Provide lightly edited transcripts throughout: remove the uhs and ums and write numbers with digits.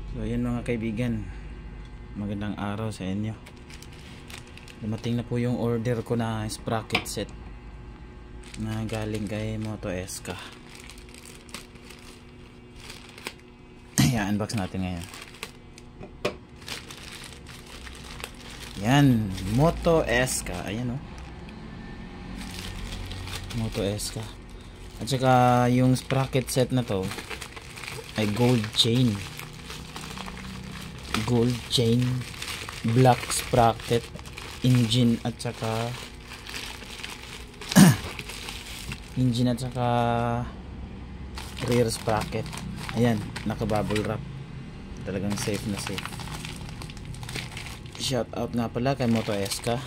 So ayan mga kaibigan, magandang araw sa inyo. Dumating na po yung order ko na sprocket set na galing kay Moto Eska. Ayan, unbox natin ngayon. Yan, Moto Eska. Ayan o, Moto Eska. At saka yung sprocket set na to ay gold chain, black sprocket, engine at saka rear sprocket. Ayan, naka bubble wrap, talagang safe na safe. Shout out nga pala kay Moto Eska.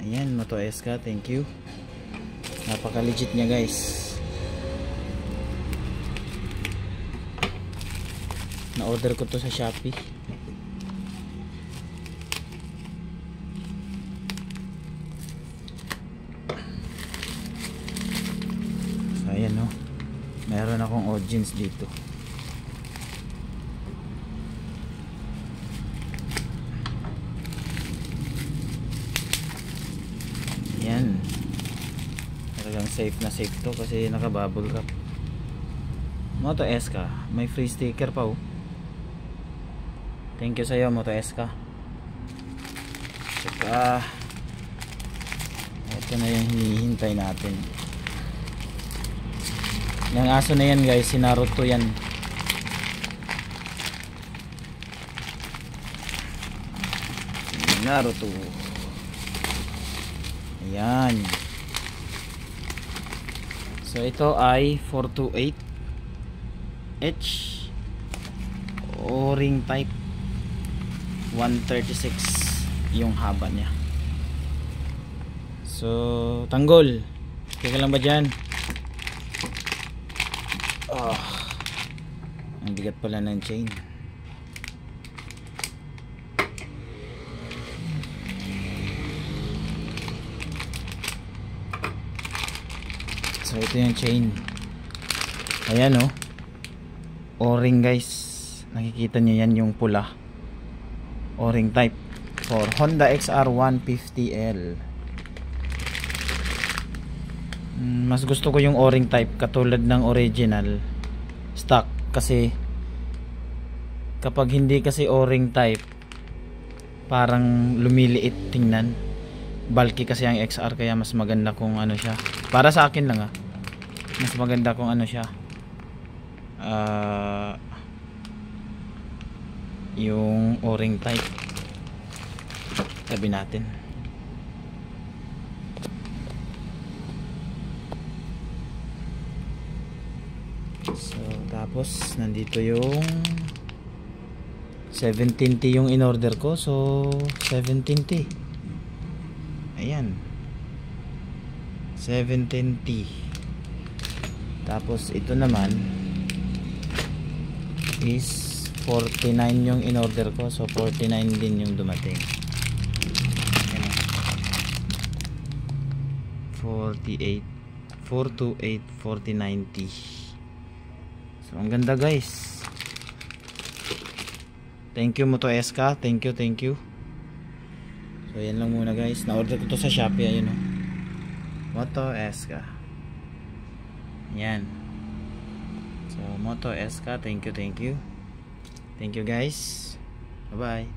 Ayan, Moto Eska, thank you, napaka legit nya guys. Na order ko to sa Shopee. So ayan o, meron akong audience dito. Ayan, talagang safe na safe to kasi naka bubble wrap. Moto Eska, may free sticker pa oh. Thank you sa iyo Moto Eska. Saka ito na yung hinihintay natin. Yung aso na yan guys, si Naruto yan. Naruto. Ayan. So ito ay 428H O-ring type, 136 yung haba niya. So tanggol, kaya lang ba dyan? Ang bigat pala ng chain. So ito yung chain. Ayan oh, O-ring guys, nakikita nyo yan yung pula, O-ring type for Honda XR 150L. Mas gusto ko yung O-ring type katulad ng original stock, kasi kapag hindi kasi O-ring type parang lumiliit tingnan, bulky kasi ang XR, kaya mas maganda kung ano siya, para sa akin lang mas maganda kung ano siya, yung O-ring type. Tabi natin. So tapos nandito yung 17T yung in order ko. So 17T, ayan, 17T. Tapos ito naman is 49 yung in order ko, so 49 din yung dumating. 48, 428, 4090. So ang ganda guys. Thank you Moto Eska, thank you. So yan lang muna guys, na order ko to sa Shopee. Ayun o, Moto Eska. Yan. So Moto Eska, thank you guys. Bye bye.